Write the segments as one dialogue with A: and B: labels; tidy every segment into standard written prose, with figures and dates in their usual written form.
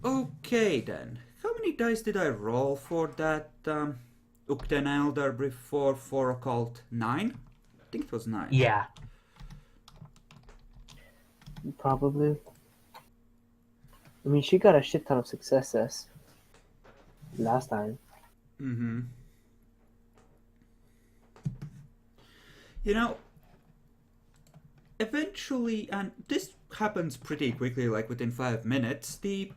A: Okay then. How many dice did I roll for that Ukten Elder before 4 occult? 9? I think it was 9.
B: Yeah.
C: Probably. I mean, she got a shit ton of successes last time.
A: Mm-hmm. You know, eventually, and this happens pretty quickly, like within 5 minutes, the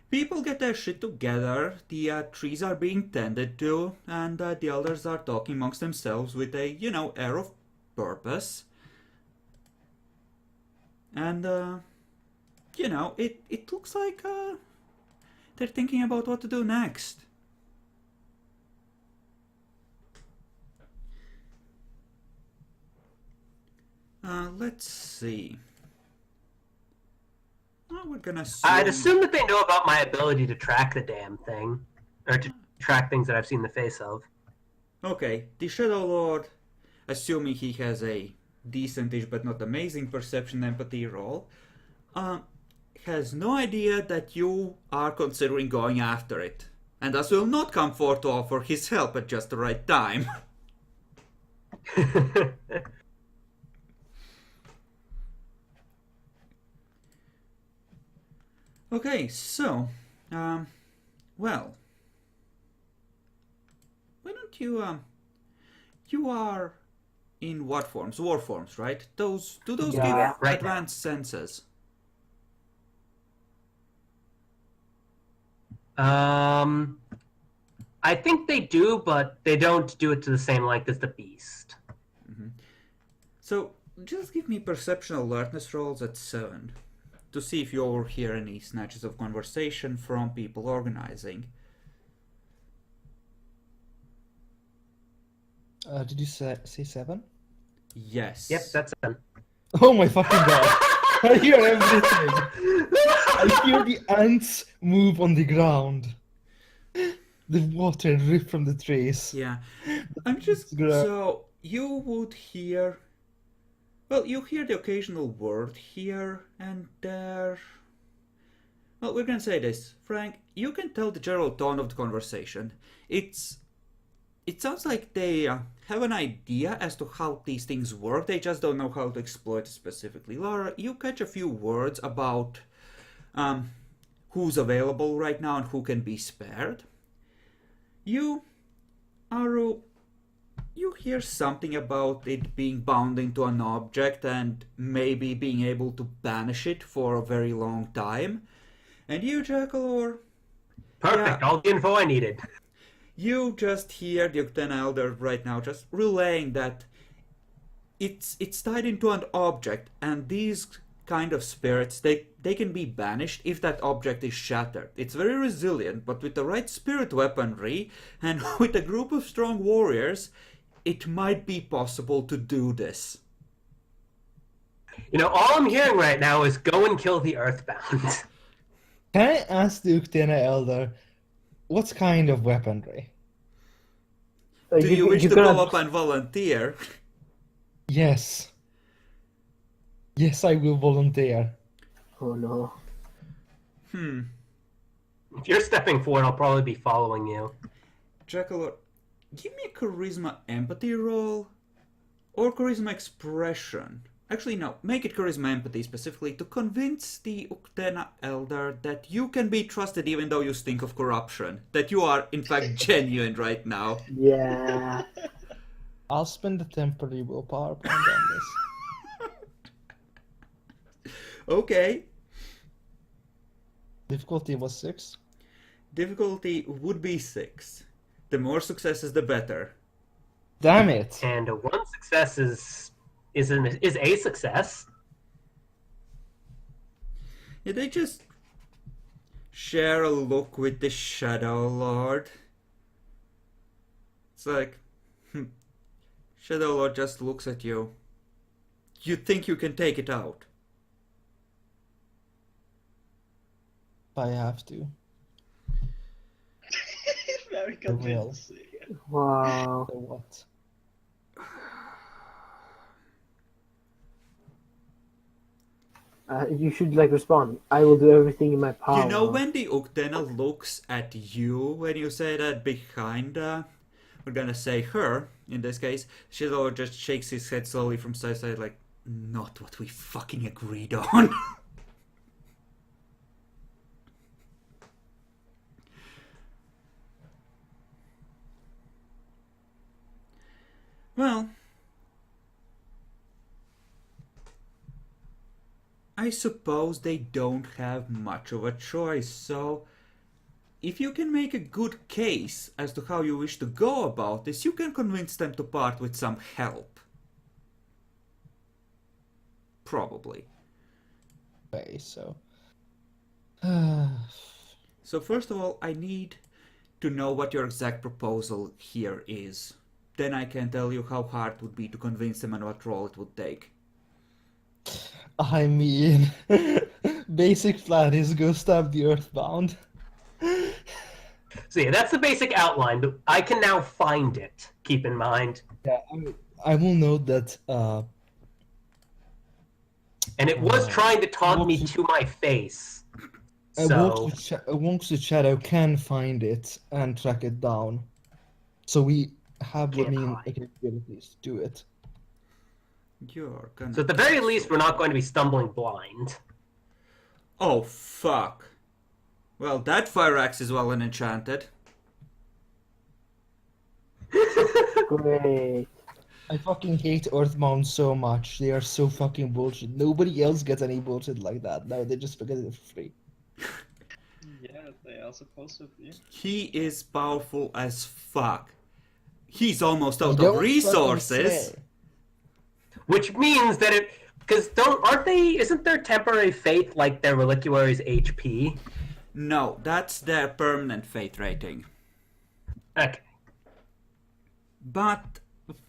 A: people get their shit together, the trees are being tended to, and the elders are talking amongst themselves with a, air of purpose. And, it looks like they're thinking about what to do next. Let's see. Well, we're gonna assume...
B: I'd assume that they know about my ability to track the damn thing. Or to track things that I've seen the face of.
A: Okay, the Shadow Lord, assuming he has a decentish but not amazing perception empathy roll, has no idea that you are considering going after it, and thus will not come forth to offer his help at just the right time. Okay, so, well, why don't you, you are in what forms? War forms, right? Do those
C: Yeah.
A: give
B: Right
A: advanced senses?
B: I think they do, but they don't do it to the same length as the beast.
A: So, just give me perception alertness rolls at 7 to see if you overhear any snatches of conversation from people organizing.
D: Did you say 7?
A: Yes.
B: Yep, that's it.
D: Oh my fucking god! I hear everything! I hear the ants move on the ground. The water drip from the trees.
A: Yeah. I'm just... So, you would hear... Well, you hear the occasional word here and there. Well, we're gonna say this. Frank, you can tell the general tone of the conversation. It sounds like they have an idea as to how these things work. They just don't know how to exploit it specifically. Laura, you catch a few words about who's available right now and who can be spared. You, Aru, you hear something about it being bound into an object and maybe being able to banish it for a very long time. And you, Jackalor,
B: Perfect, all the info I needed.
A: you just hear the Octana Elder right now just relaying that it's tied into an object, and these kind of spirits, they can be banished if that object is shattered. It's very resilient, but with the right spirit weaponry and with a group of strong warriors, it might be possible to do this.
B: You know, all I'm hearing right now is go and kill the Earthbound.
D: Can I ask the Uktena Elder, what kind of weaponry?
A: Do you wish to go up and volunteer?
D: Yes. Yes, I will volunteer.
C: Oh no.
B: If you're stepping forward, I'll probably be following you.
A: Jackalor, give me a charisma empathy roll or charisma expression. Actually, no, make it charisma empathy specifically to convince the Uktena Elder that you can be trusted even though you stink of corruption. That you are, in fact, genuine right now.
C: Yeah.
D: I'll spend the temporary willpower point on this.
A: Okay.
D: Difficulty was 6.
A: Difficulty would be 6. The more successes, the better.
D: Damn it!
B: And one success is a success.
A: Yeah, they just share a look with the Shadow Lord. It's like, Shadow Lord just looks at you. You think you can take it out?
D: I have to.
E: Very
D: I will.
E: convincing.
C: Wow.
D: So what?
C: You should like respond. I will do everything in my power.
A: You know when the Uktena looks at you when you say that behind, we're gonna say her, in this case, Shiloh just shakes his head slowly from side to side like, not what we fucking agreed on. Well, I suppose they don't have much of a choice, so if you can make a good case as to how you wish to go about this, you can convince them to part with some help. Probably.
D: Okay, so.
A: So first of all, I need to know what your exact proposal here is. Then I can tell you how hard it would be to convince them and what role it would take.
D: I mean, basic plan is go stab the Earthbound.
B: So yeah, that's the basic outline, but I can now find it, keep in mind.
D: Yeah, I will note that
B: And it was trying to taunt me to my face. So
D: Wonks the Shadow can find it and track it down. So we have the
B: Can't hide.
D: capabilities to do it.
A: You're gonna...
B: So at the very least, we're not going to be stumbling blind.
A: Oh, fuck. Well, that fire axe is well and enchanted.
C: Great.
D: I fucking hate Earthbound so much. They are so fucking bullshit. Nobody else gets any bullshit like that. No, they just get it for free.
E: Yeah, they are supposed to be.
A: He is powerful as fuck. He's almost out
D: Don't
A: of
D: fucking
A: resources.
D: say.
B: Which means that it... Because isn't their temporary fate like their reliquary's HP?
A: No, that's their permanent fate rating.
B: Okay.
A: But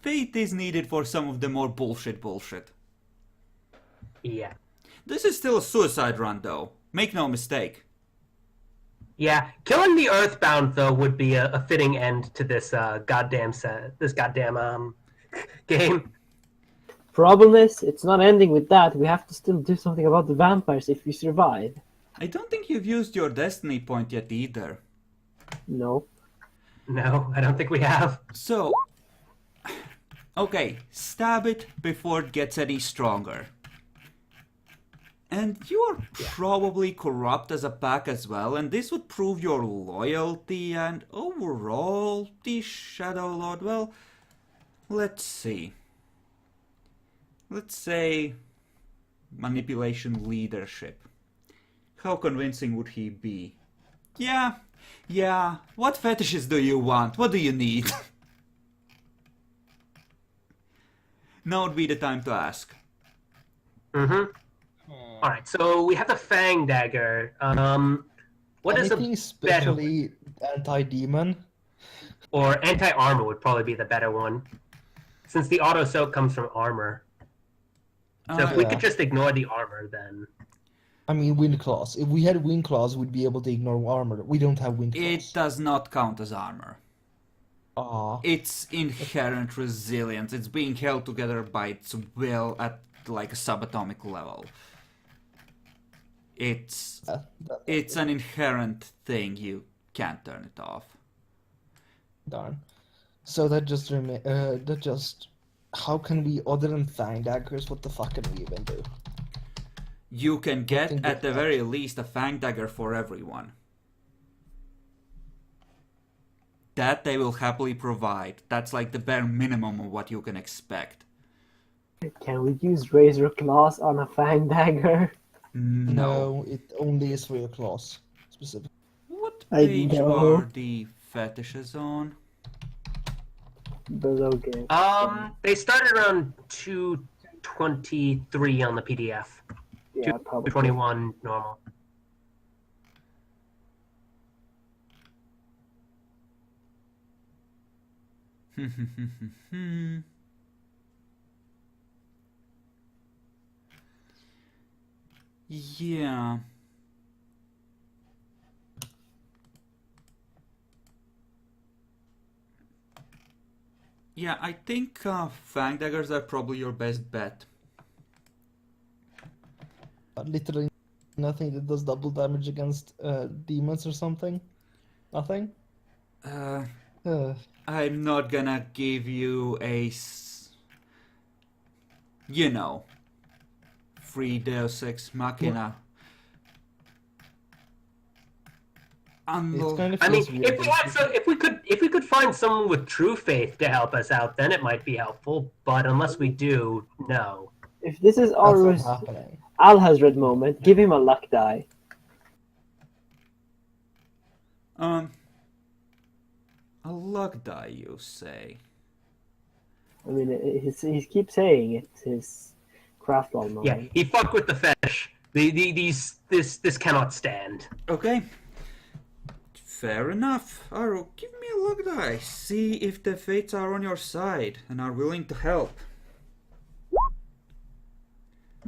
A: fate is needed for some of the more bullshit.
B: Yeah.
A: This is still a suicide run though. Make no mistake.
B: Yeah, killing the Earthbound though would be a fitting end to this goddamn game.
C: Problem is, it's not ending with that. We have to still do something about the vampires if we survive.
A: I don't think you've used your destiny point yet either.
C: No.
B: No, I don't think we have.
A: So, okay, stab it before it gets any stronger. And you are probably corrupt as a pack as well, and this would prove your loyalty and overall the Shadow Lord. Well, let's see. Let's say manipulation leadership. How convincing would he be? Yeah. What fetishes do you want? What do you need? Now would be the time to ask.
B: Mm-hmm. Alright, so we have the Fang Dagger. What is
D: Anything
B: a better one?
D: especially anti-demon?
B: Or anti-armor would probably be the better one. Since the auto soak comes from armor. So if we
D: Yeah.
B: could just ignore the armor, then...
D: I mean, wind claws. If we had wind claws, we'd be able to ignore armor. We don't have wind
A: It
D: claws.
A: does not count as armor.
D: Ah,
A: It's inherent resilience. It's being held together by its will at like a subatomic level. It's an inherent thing. You can't turn it off.
D: darn. So that just how can we, other than Fang daggers, what the fuck can we even do?
A: You can get
D: think
A: at the
D: that-
A: very least a Fang Dagger for everyone. That they will happily provide. That's like the bare minimum of what you can expect.
C: Can we use razor claws on a fang dagger?
A: No.
D: It only is for your claws, specifically.
A: What
C: I
A: page
C: know.
A: are the fetishes on?
C: But okay.
B: They started around 223 on the PDF.
C: Yeah, probably.
B: 221 normal.
A: Yeah. Yeah, I think Fang Daggers are probably your best bet.
D: literally nothing that does double damage against demons or something? Nothing? Uh,
A: I'm not gonna give you you know, free Deus Ex Machina.
D: it's kind of
B: I mean,
D: feels weird.
B: if we could find someone with true faith to help us out, then it might be helpful. But unless we do, no.
C: If this is
D: That's
C: Alru's
D: not happening.
C: Alhazred moment, give him a luck die.
A: A luck die, you say?
C: I mean, he keeps saying it's his craft wall moment.
B: Yeah, he fucked with the fetish. This cannot stand.
A: Okay. Fair enough. Aru, give me a luck die. See if the fates are on your side and are willing to help.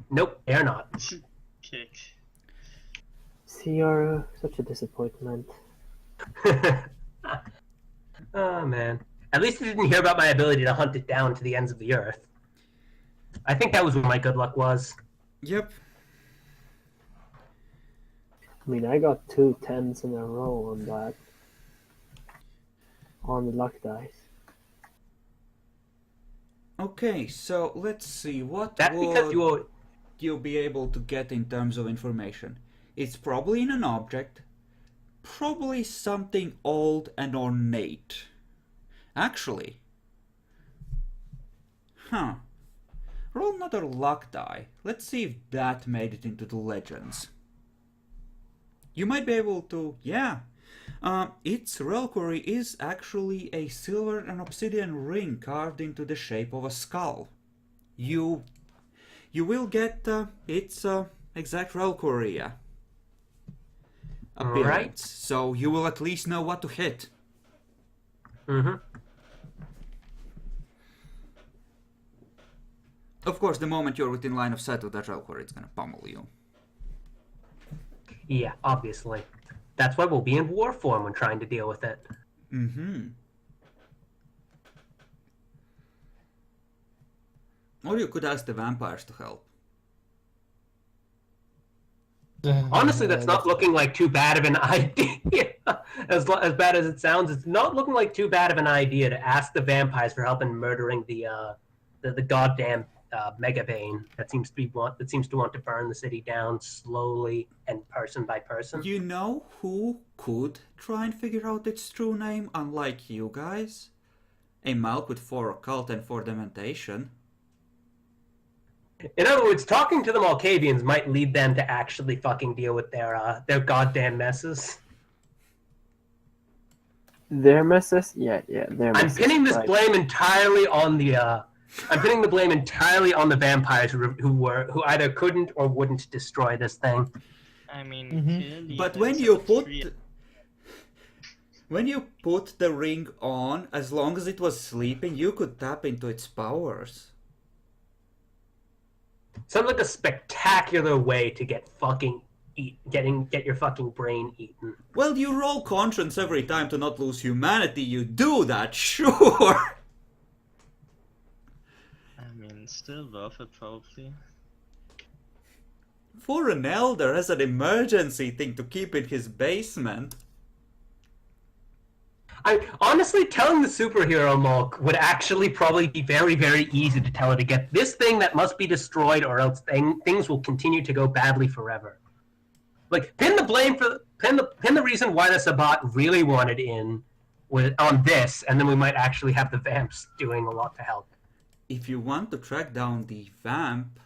B: Nope, they're not.
E: Kick.
C: See, you're such a disappointment.
B: Oh man. At least you didn't hear about my ability to hunt it down to the ends of the earth. I think that was where my good luck was.
A: Yep.
C: I mean, I got 2 10s in a row on that. On the luck dice.
A: Okay, so let's see. What
B: That's because
A: would you be able to get in terms of information? It's probably in an object. Probably something old and ornate. Actually. Roll another luck die. Let's see if that made it into the legends. You might be able to, yeah. Its reliquary is actually a silver and obsidian ring carved into the shape of a skull. You will get its exact reliquary appearance,
B: Right.
A: so you will at least know what to hit.
B: Mm-hmm.
A: Of course, the moment you're within line of sight of that reliquary, it's gonna pummel you.
B: Yeah, obviously. That's why we'll be in war form when trying to deal with it.
A: Mm-hmm. Or you could ask the vampires to help.
B: Honestly, that's not looking like too bad of an idea. As bad as it sounds, it's not looking like too bad of an idea to ask the vampires for help in murdering the goddamn Megabane that seems to want to burn the city down slowly and person by person.
A: You know who could try and figure out its true name, unlike you guys? A Malk with 4 occult and 4 dementation.
B: In other words, talking to the Malkavians might lead them to actually fucking deal with their goddamn messes.
C: Their messes? Yeah, their messes.
B: I'm pinning this
C: right.
B: blame entirely on the vampires who either couldn't or wouldn't destroy this thing.
E: I mean, clearly
A: But
E: there's
A: when you
E: three-
A: put the ring on, as long as it was sleeping, you could tap into its powers.
B: Sounds like a spectacular way to get your fucking brain eaten.
A: Well, you roll conscience every time to not lose humanity. You do that, sure.
E: I mean, still worth it probably.
A: For an elder as an emergency thing to keep in his basement.
B: Honestly, telling the superhero Mulk would actually probably be very, very easy to tell her to get this thing that must be destroyed, or else things will continue to go badly forever. Like, pin the reason why the Sabbat really wanted in on this, and then we might actually have the vamps doing a lot to help.
A: If you want to track down the vamp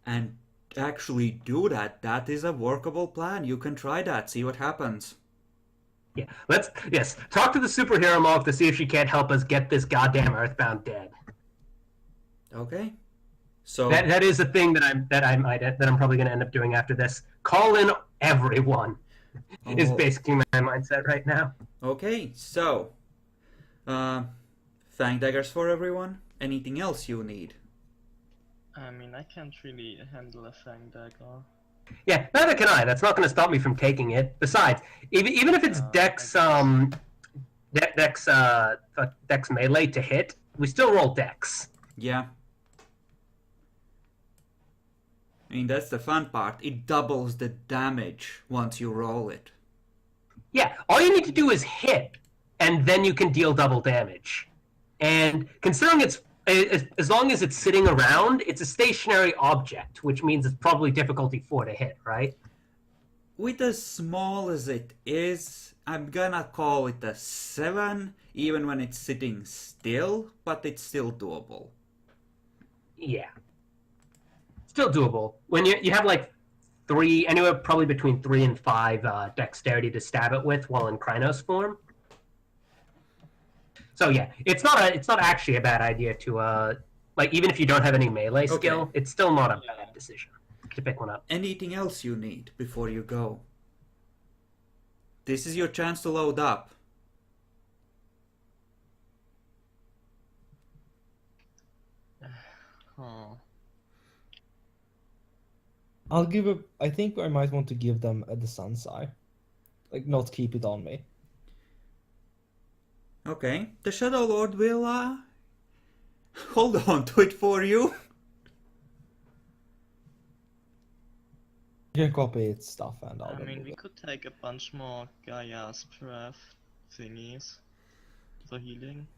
A: and actually do that, that is a workable plan. You can try that, see what happens.
B: Yeah, talk to the superhero Mulk to see if she can't help us get this goddamn Earthbound dead.
A: Okay. So
B: that is a thing that I'm probably going to end up doing after this. Call in everyone is basically my mindset right now.
A: Okay, so Fang daggers for everyone. Anything else you need?
E: I mean, I can't really handle a Fang dagger.
B: Yeah, neither can I. That's not going to stop me from taking it. Besides, even if it's Dex melee to hit, we still roll Dex.
A: Yeah. I mean, that's the fun part. It doubles the damage once you roll it.
B: Yeah, all you need to do is hit, and then you can deal double damage. And considering it's as long as it's sitting around, it's a stationary object, which means it's probably difficulty 4 to hit, right?
A: With as small as it is, I'm gonna call it a 7, even when it's sitting still, but it's still doable.
B: Yeah. Still doable. When you have like 3, anywhere probably between 3 and 5 dexterity to stab it with while in Krynos form. So yeah, it's not actually a bad idea to like, even if you don't have any melee skill,
A: Okay.
B: it's still not a bad decision to pick one up.
A: Anything else you need before you go? This is your chance to load up.
E: Oh.
D: I think I might want to give them the sun's eye. Like, not keep it on me.
A: Okay, the Shadow Lord will hold on to it for you.
D: You can copy its stuff and I'll
E: I mean,
D: remove
E: we
D: it.
E: could take a bunch more Gaia's breath thingies for healing.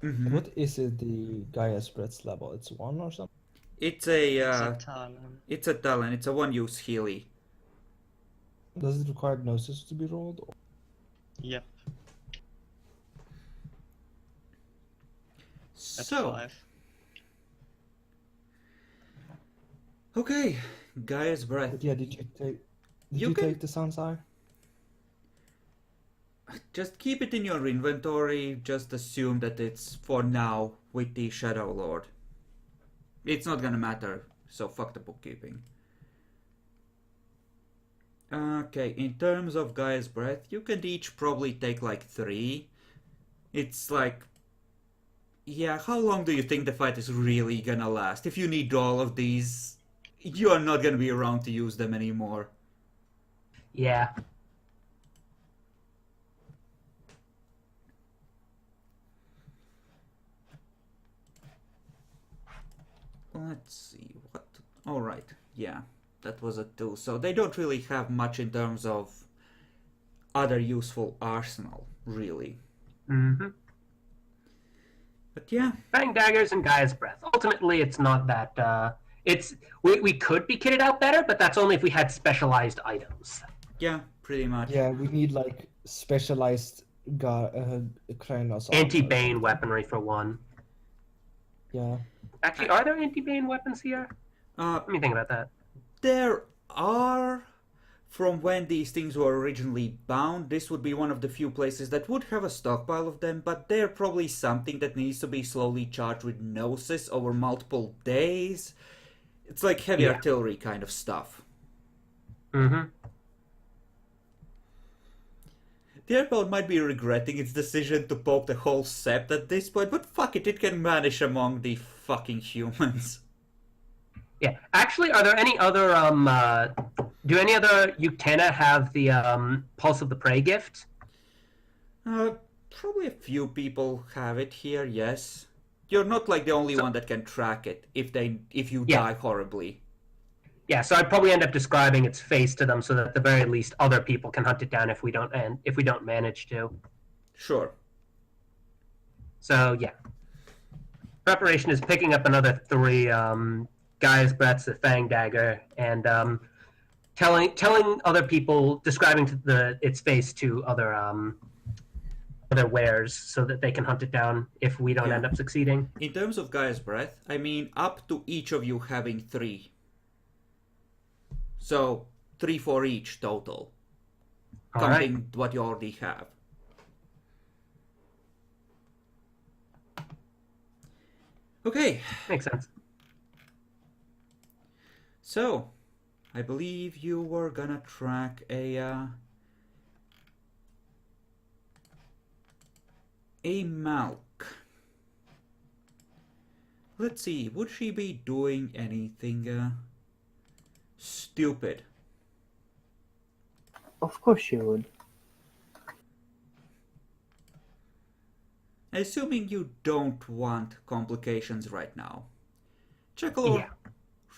A: Mhm.
D: What is it, the Gaia's Breath's level? It's 1 or something?
A: It's a
E: It's a talent.
A: it's a talent. It's a one-use healy.
D: Does it require Gnosis to be rolled? Or...
E: Yep, at
A: So
E: 5.
A: okay, Gaia's breath.
D: But yeah, did you take... Did
A: You
D: you
A: can-
D: take the sun's eye?
A: Just keep it in your inventory. Just assume that it's for now with the Shadow Lord. It's not gonna matter, so fuck the bookkeeping. Okay, in terms of Gaia's breath, you can each probably take like 3. It's like, yeah, how long do you think the fight is really gonna last? If you need all of these, you are not gonna be around to use them anymore.
B: Yeah.
A: Let's see, what... Alright, yeah, that was a 2. So they don't really have much in terms of other useful arsenal, really.
B: Mm-hmm.
A: But yeah,
B: Fang daggers and Gaia's breath. Ultimately, it's not that. We could be kitted out better, but that's only if we had specialized items.
A: yeah, pretty much.
D: Yeah, we need like specialized Krynos.
B: Anti-bane weaponry for one.
D: Yeah.
B: Actually, are there anti-bane weapons here? Let me think about that.
A: There are, from when these things were originally bound, this would be one of the few places that would have a stockpile of them, but they're probably something that needs to be slowly charged with Gnosis over multiple days. It's like heavy
B: Yeah.
A: artillery kind of stuff.
B: Mm-hmm.
A: The airboat might be regretting its decision to poke the whole sept at this point, but fuck it can vanish among the fucking humans.
B: Yeah. Actually, are there any other do any other Uktena have the Pulse of the Prey gift?
A: Probably a few people have it here, yes. You're not like the only one that can track it if you
B: Yeah.
A: die horribly.
B: Yeah, so I'd probably end up describing its face to them so that at the very least other people can hunt it down if we don't manage to.
A: Sure.
B: So yeah. Preparation is picking up another 3 Gaia's breaths, the Fang dagger, and telling other people, describing its face to other wares so that they can hunt it down if we don't
A: Yeah.
B: end up succeeding.
A: In terms of Gaia's breath, I mean up to each of you having 3. So 3 for each total.
B: All
A: Counting
B: right.
A: what you already have. Okay,
B: Makes sense.
A: so I believe you were gonna track a Malk. Let's see, would she be doing anything stupid?
C: Of course you would.
A: Assuming you don't want complications right now. Jekyll,
B: Yeah.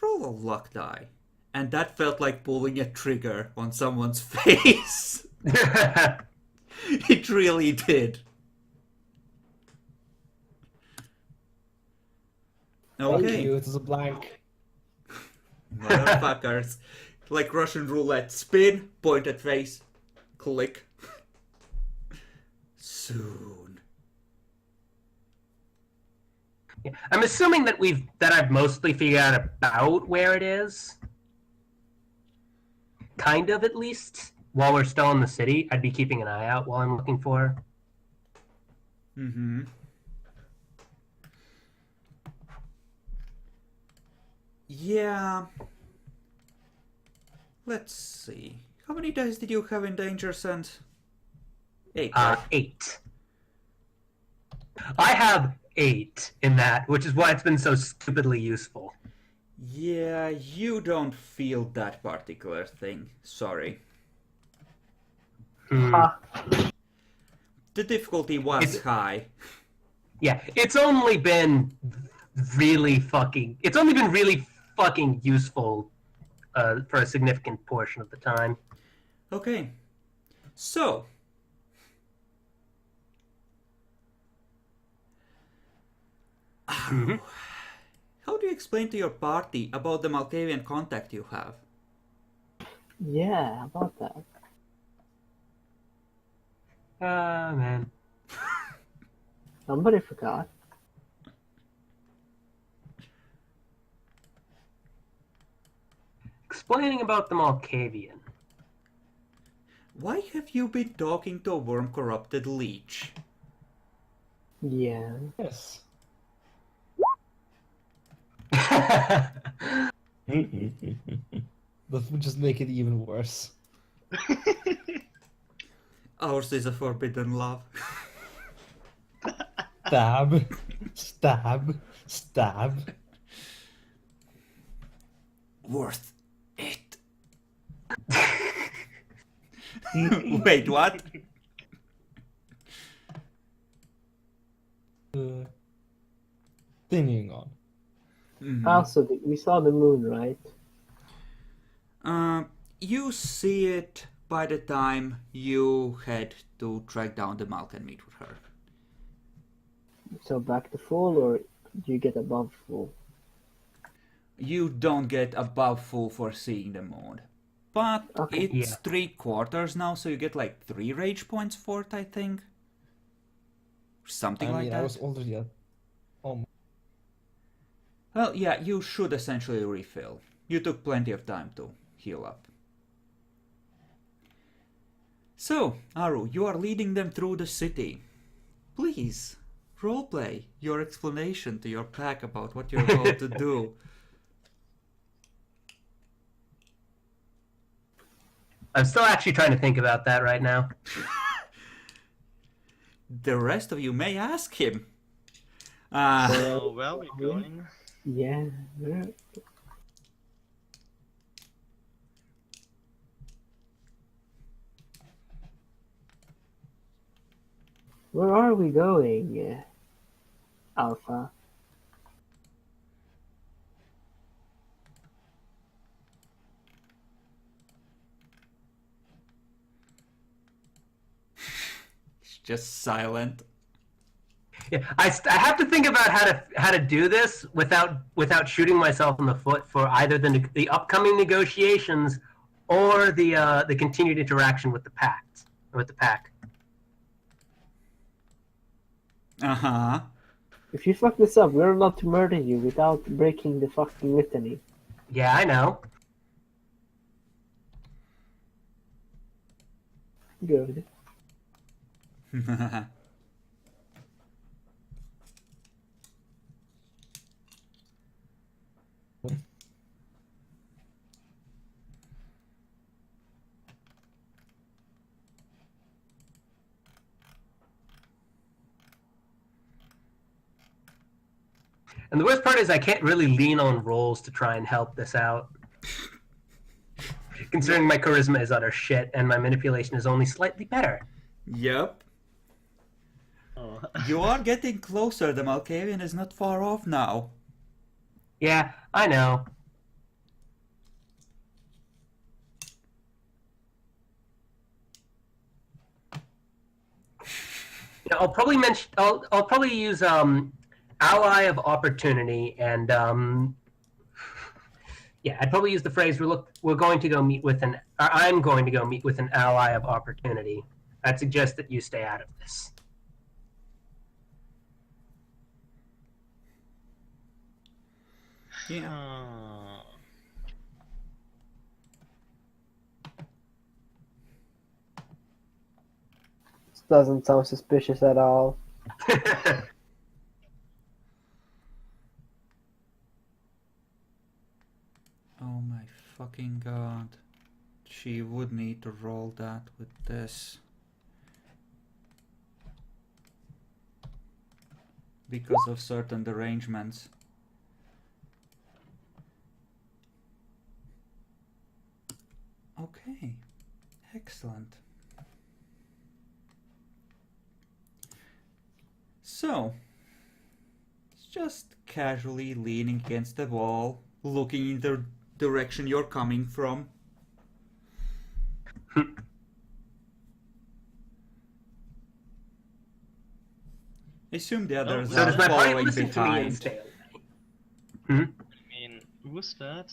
A: roll a luck die. And that felt like pulling a trigger on someone's face. It really did.
D: Thank
A: Okay,
D: you, it was a blank.
A: motherfuckers. Like Russian roulette. Spin, point at face, click. Soon.
B: Yeah. I'm assuming that I've mostly figured out about where it is. Kind of, at least. While we're still in the city, I'd be keeping an eye out while I'm looking for her.
A: Mm-hmm. Yeah. Let's see. How many dice did you have in Danger Sense? 8. Right?
B: 8. I have 8 in that, which is why it's been so stupidly useful.
A: Yeah, you don't feel that particular thing. Sorry.
B: Hmm.
C: Ha.
A: The difficulty was high.
B: Yeah, it's only been really fucking useful for a significant portion of the time.
A: Okay. So.
B: Mhm.
A: How do you explain to your party about the Malkavian contact you have?
C: Yeah, how about that?
B: Man.
C: Somebody forgot.
B: Explaining about the Malkavian.
A: Why have you been talking to a worm-corrupted leech?
C: Yeah.
D: Yes. That would just make it even worse.
A: Ours is a forbidden love.
D: Stab. Stab. Stab.
A: Worth it. Wait, what?
D: Continuing on.
A: Mhm.
C: Also, we saw the moon, right?
A: You see it by the time you head to track down the Malk and meet with her.
C: So back to full, or do you get above full?
A: You don't get above full for seeing the moon. But
C: Okay.
A: it's
B: Yeah.
A: 3/4 now, so you get like 3 rage points for it, I think. Something
D: I
A: like
D: mean,
A: that.
D: I was already at. Oh,
A: Well, yeah, you should essentially refill. You took plenty of time to heal up. So, Aru, you are leading them through the city. Please, roleplay your explanation to your pack about what you're about to do.
B: I'm still actually trying to think about that right now.
A: The rest of you may ask him.
E: So, where are we going?
C: Yeah. Where are we going, Alpha?
A: It's just silent.
B: Yeah, I have to think about how to do this without shooting myself in the foot for either the upcoming negotiations or the continued interaction with the pack.
A: Uh-huh.
C: If you fuck this up, we're allowed to murder you without breaking the fucking litany.
B: Yeah, I know.
C: Good.
B: And the worst part is I can't really lean on rolls to try and help this out. Considering my charisma is utter shit and my manipulation is only slightly better.
A: Yep.
E: Oh.
A: You are getting closer. The Malkavian is not far off now.
B: Yeah, I know. Yeah, I'll probably mention. I'll probably use ally of opportunity, and yeah, I'd probably use the phrase we're going to go meet with an. Or I'm going to go meet with an ally of opportunity. I'd suggest that you stay out of this.
A: Yeah.
C: This doesn't sound suspicious at all.
A: Oh my fucking god. She would need to roll that with this. Because of certain derangements. Okay. Excellent. So, it's just casually leaning against the wall, looking in the direction you're coming from. Assume the others
B: So
A: are
B: does my party
A: following
B: listen to me and
A: behind.
B: stay away?
E: I mean, who's that?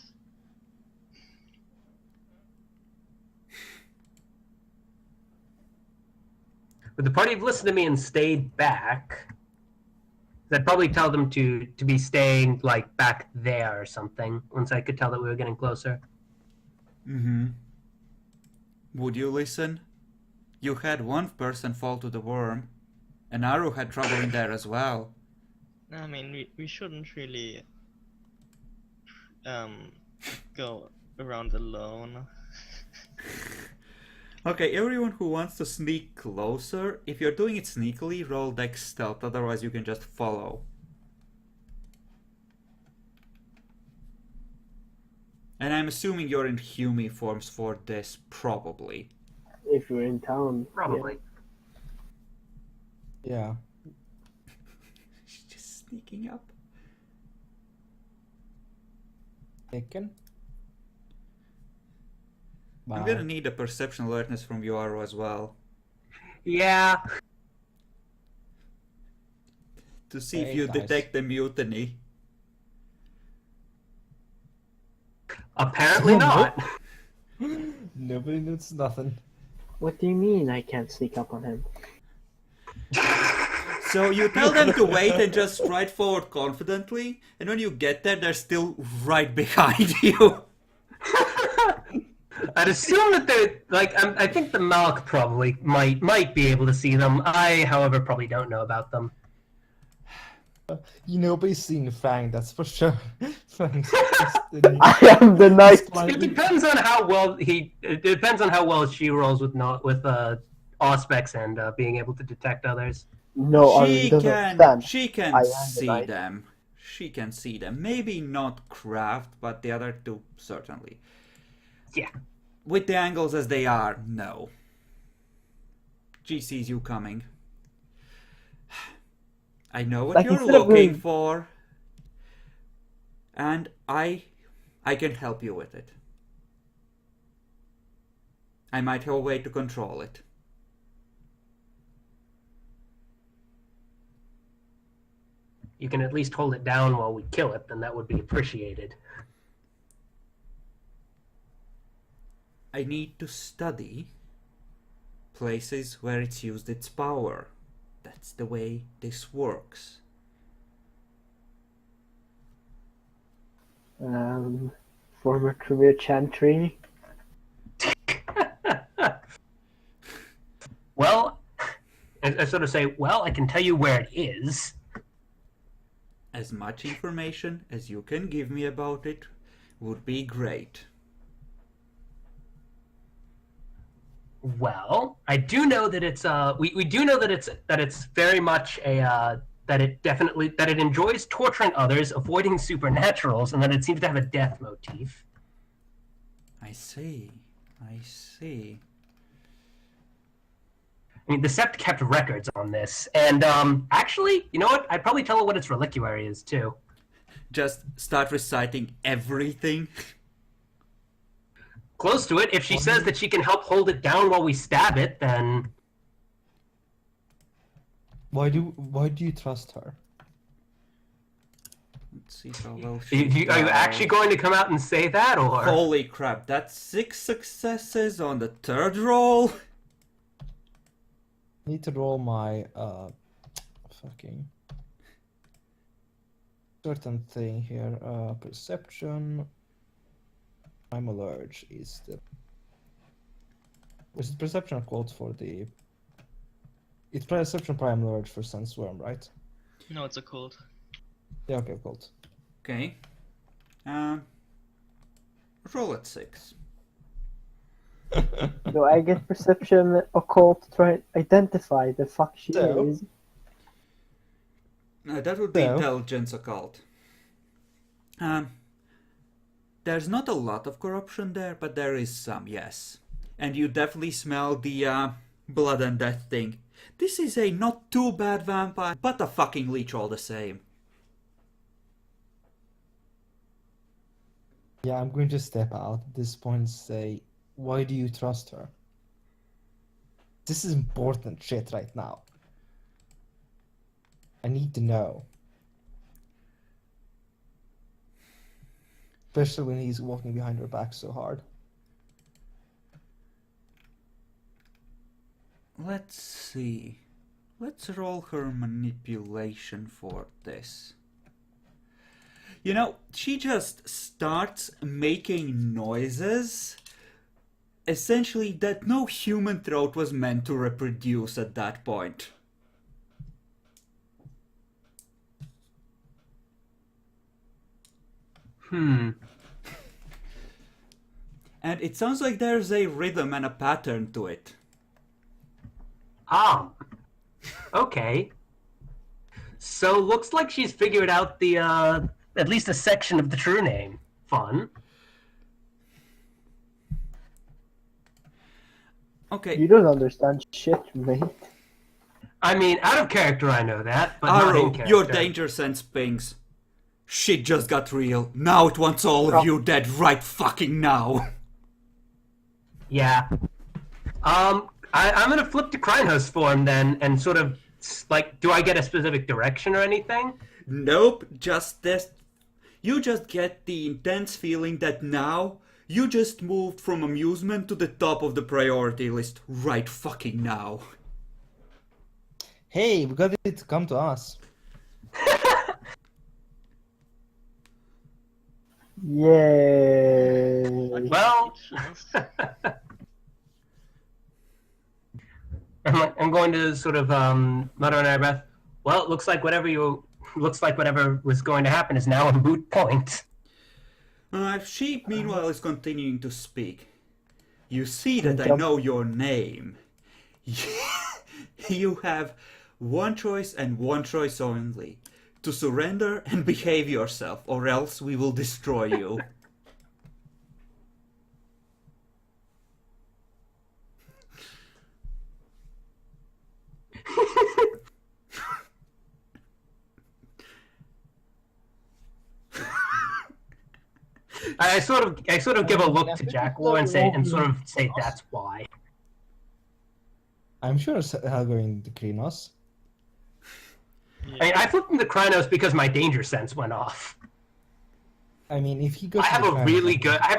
B: Would the party have listened to me and stayed back? I'd probably tell them to be staying like back there or something. Once I could tell that we were getting closer.
A: Mm-hmm. Would you listen? You had one person fall to the worm. And Aru had trouble in there as well.
E: I mean, we shouldn't really go around alone.
A: Okay, everyone who wants to sneak closer, if you're doing it sneakily, roll dex stealth, otherwise you can just follow. And I'm assuming you're in Humi forms for this, probably.
C: If you're in town.
B: Probably.
D: Yeah.
A: She's just sneaking up.
D: Taken.
A: I'm gonna need a perception alertness from you, Aru, as well.
B: Yeah.
A: To see if
D: Hey,
A: you
D: guys.
A: detect the mutiny.
B: Apparently not.
D: Nobody knows nothing.
C: What do you mean I can't sneak up on him?
A: So you tell them to wait and just stride forward confidently, and when you get there, they're still right behind you.
B: I'd assume that they're like. I think the Malk probably might be able to see them. I, however, probably don't know about them.
D: Nobody's seen Fang, that's for sure. Fang's destiny.
C: I am the knight.
B: It depends on how well It depends on how well she rolls with auspex and being able to detect others.
C: No, Arun
A: She
C: doesn't
A: can
C: understand.
A: she can
C: I am the
A: see
C: knight.
A: them. She can see them. Maybe not craft, but the other two certainly.
B: Yeah.
A: With the angles as they are, no. She sees you coming. I know what
C: Like,
A: you're
C: instead of
A: looking
C: going-
A: for. And I can help you with it. I might have a way to control it.
B: You can at least hold it down while we kill it, then that would be appreciated.
A: I need to study places where it's used its power. That's the way this works.
C: Former career chantry.
B: Well, I sort of say, well, I can tell you where it is.
A: As much information as you can give me about it would be great.
B: Well, I do know that it's we do know that it's very much a that it enjoys torturing others, avoiding supernaturals, and that it seems to have a death motif.
A: I see. I see.
B: I mean, the Sept kept records on this, and actually, you know what? I'd probably tell her what its reliquary is too.
A: just start reciting everything.
B: Close to it. If she says that she can help hold it down while we stab it, then
D: Why do you trust her?
A: Let's see how well
B: are
A: she
B: you actually
A: does.
B: going to come out and say that, or?
A: Holy crap, that's 6 successes on the third roll.
D: Need to roll my fucking certain thing here. Perception. Primal urge is the. Was it perception called for the? It's perception primal urge for Sunsworm, right?
E: No, it's a cult.
D: Yeah, okay, called.
A: Okay. Roll at 6.
C: Do I get perception occult to try and identify the fuck she
D: So?
C: is?
A: That would be
D: So?
A: intelligence occult. There's not a lot of corruption there, but there is some, yes. And you definitely smell the blood and death thing. This is a not too bad vampire, but a fucking leech all the same.
D: Yeah, I'm going to step out at this point and say, why do you trust her? This is important shit right now. I need to know. Especially when he's walking behind her back so hard.
A: Let's see. Let's roll her manipulation for this. You know, she just starts making noises, essentially that no human throat was meant to reproduce at that point. And it sounds like there's a rhythm and a pattern to it.
B: Okay. So looks like she's figured out the at least a section of the true name. Fun.
A: Okay,
C: You don't understand shit, mate.
B: I mean, out of character I know that, but not in
A: Arrow,
B: character.
A: your danger sense pings. Shit just got real. Now it wants all of you dead right fucking now.
B: Yeah. I'm gonna flip to Krynhos form then, and sort of like, do I get a specific direction or anything?
A: Nope, just this. You just get the intense feeling that now you just moved from amusement to the top of the priority list right fucking now.
D: Hey, we got it to come to us.
C: Yay!
B: Well, I'm going to sort of mutter under my breath. Well, it looks like whatever was going to happen is now a moot point.
A: She, meanwhile, is continuing to speak. You see that I know your name. You have one choice and one choice only. To surrender and behave yourself, or else we will destroy you.
B: I sort of give a look to Jackalow and sort of say that's why.
D: I'm sure it's going to clean us.
B: I mean, I flipped into Krynos because my danger sense went off.
D: I mean, if he goes,
B: I have a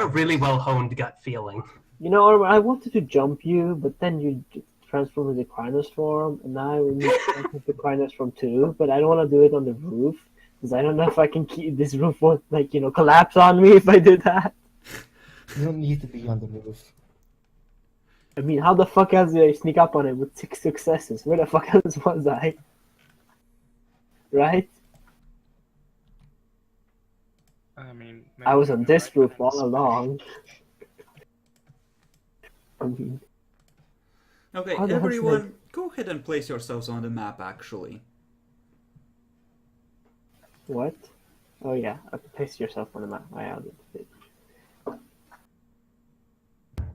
B: really well honed gut feeling.
C: You know, I wanted to jump you, but then you transformed into Krynos form, and now we need to transform into Krynos form 2, but I don't want to do it on the roof, because I don't know if I can keep this roof won't, collapse on me if I do that.
D: You don't need to be on the roof.
C: I mean, how the fuck else did I sneak up on it with 6 successes? Where the fuck else was I? Right?
E: I mean,
C: I was on
E: maybe
C: this
E: right
C: roof
E: now.
C: all along. I mean,
A: Okay,
C: How the hell's
A: everyone, go ahead and place yourselves on the map, actually.
C: what? Oh yeah, place yourself on the map. I added it.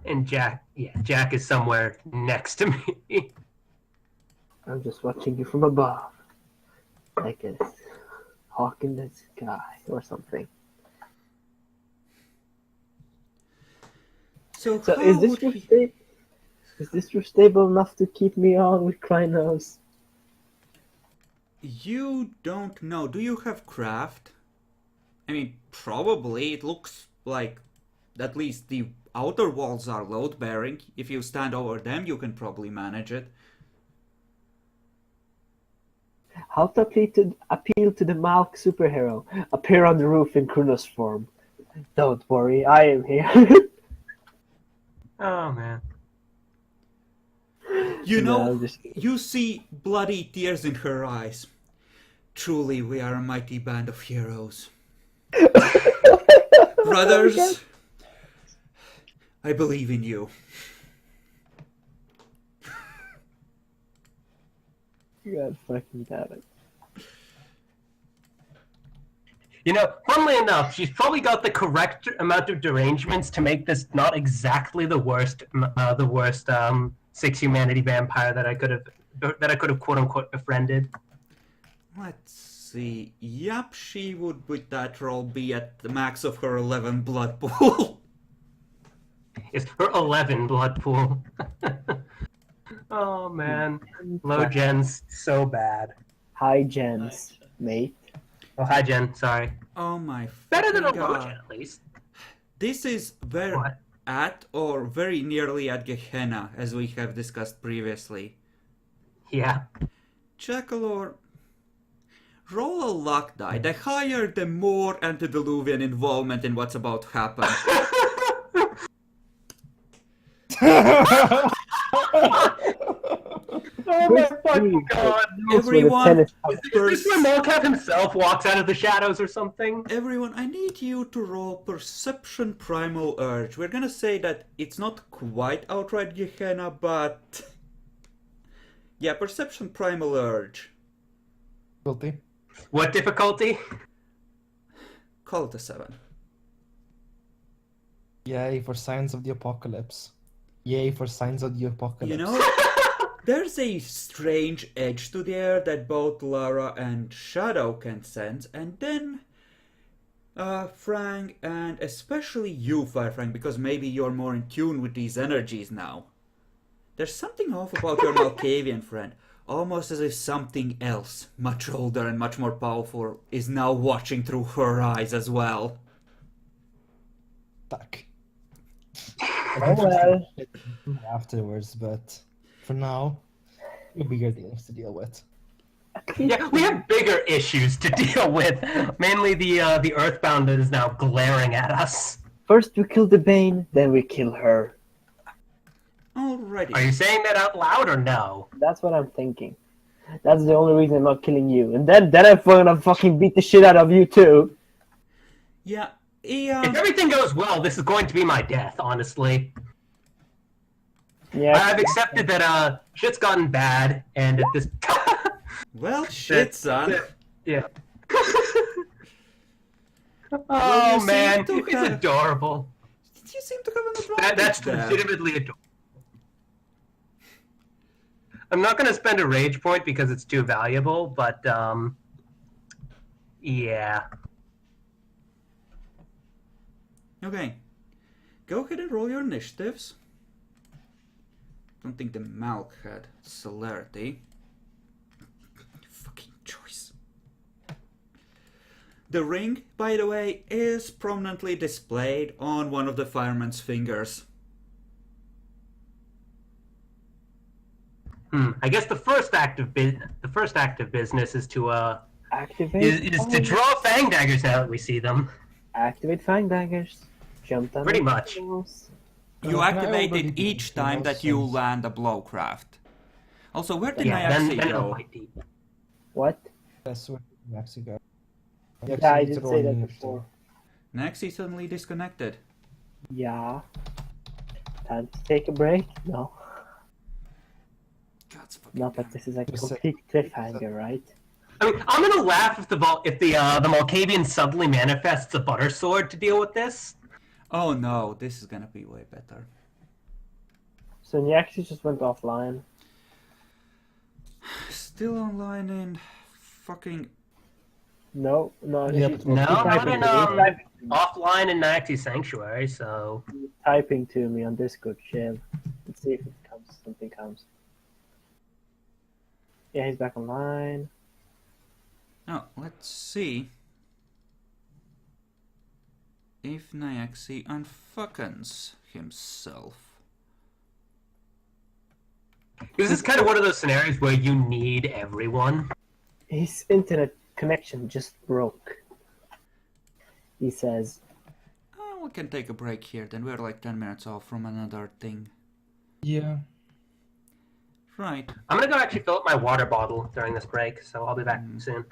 B: And Jack is somewhere next to me.
C: I'm just watching you from above. Like this. Hawk in the sky or something.
A: So
C: So
A: how
C: is this
A: would
C: roof
A: he...
C: stable? Is this roof stable enough to keep me on with Krynos?
A: You don't know. Do you have craft? I mean, probably. It looks like at least the outer walls are load-bearing. If you stand over them, you can probably manage it.
C: How to appeal to the Malk superhero? Appear on the roof in Krynos form. Don't worry, I am here.
B: Oh man.
A: You know,
C: No, just
A: you see bloody tears in her eyes. Truly, we are a mighty band of heroes. Brothers, I believe in you.
C: God fucking damn it.
B: You know, funnily enough, she's probably got the correct amount of derangements to make this not exactly the worst 6 humanity vampire that I could have quote unquote befriended.
A: Let's see. Yup, she would with that roll be at the max of her 11 blood pool.
B: It's her 11 blood pool. Oh man, low gens so bad.
C: Hi, Jens, mate.
B: Oh hi Jen, sorry.
A: Oh my
B: Better than a
A: fucking
B: low
A: god.
B: gen at least.
A: This is very
B: What?
A: at or very nearly at Gehenna, as we have discussed previously.
B: Yeah.
A: Jackalor, roll a luck die. The higher, the more antediluvian involvement in what's about to happen.
B: Oh my fucking god.
A: Everyone,
B: Is this where Molcat himself walks out of the shadows or something?
A: everyone, I need you to roll Perception Primal Urge. We're gonna say that it's not quite outright Gehenna, but... Yeah, Perception Primal Urge.
D: Guilty.
B: What difficulty?
A: Call it a 7.
D: Yay for signs of the apocalypse. Yay for signs of the apocalypse.
A: You know, there's a strange edge to the air that both Lara and Shadow can sense, and then Frank, and especially you, Firefrank, because maybe you're more in tune with these energies now. There's something off about your Malkavian friend, almost as if something else, much older and much more powerful, is now watching through her eyes as well.
D: Fuck.
C: Oh well.
D: Afterwards, but for now, you'll bigger things to deal with.
B: Yeah, we have bigger issues to deal with. Mainly the Earthbound that is now glaring at us.
C: First we kill the Bane, then we kill her.
A: Alrighty.
B: Are you saying that out loud or no?
C: That's what I'm thinking. That's the only reason I'm not killing you. And then I'm gonna fucking beat the shit out of you too.
A: Yeah,
B: If everything goes well, this is going to be my death, honestly.
C: Yeah.
B: I've accepted that shit's gotten bad, and at this
A: well, shit, son.
B: yeah.
A: Well,
B: Oh
A: you
B: man,
A: seem to
B: it's
A: have-
B: adorable.
A: You seem to have an advantage
B: That's
A: there.
B: legitimately adorable. I'm not going to spend a rage point because it's too valuable, but yeah.
A: Okay. Go ahead and roll your initiatives. Don't think the Malk had celerity. Fucking choice. The ring, by the way, is prominently displayed on one of the fireman's fingers.
B: I guess the first act of business is to
C: Activate.
B: is to draw fang daggers now that we see them.
C: Activate Fang Daggers. Jump down.
B: Pretty
C: the
B: much.
C: walls.
A: You
D: Can I
A: activate
D: already
A: it
D: do
A: each
D: anything
A: time
D: else
A: that you
D: since-
A: land a blowcraft. Also, where did
B: Yeah, then
A: Nyaxi
B: it'll
A: go?
B: bite deep.
C: What?
D: That's where you actually go.
C: Yeah, I did say that before.
A: Nyaxi suddenly disconnected.
C: Yeah. Time to take a break? No.
A: God's fucking
C: Not that this is a
D: Just say-
C: complete cliffhanger, right?
B: I mean, I'm gonna laugh if the Malkavian suddenly manifests a butter sword to deal with this.
A: Oh no, this is gonna be way better.
C: So Nyaxi just went offline.
A: Still online in fucking
C: No, no,
D: Yeah,
C: she's,
D: but
B: No,
C: she's
B: not
C: typing
B: in
C: to me. She's typing to me.
B: offline in Naxi Sanctuary. So
C: He's typing to me on Discord, chill. Let's see if it comes. Something comes. Yeah, he's back online.
A: Now, let's see if Nyaxi unfuckens himself.
B: this is kind of one of those scenarios where you need everyone.
C: His internet connection just broke. He says,
A: Oh, we can take a break here, then we're like 10 minutes off from another thing.
D: Yeah.
A: Right.
B: I'm gonna go actually fill up my water bottle during this break, so I'll be back soon.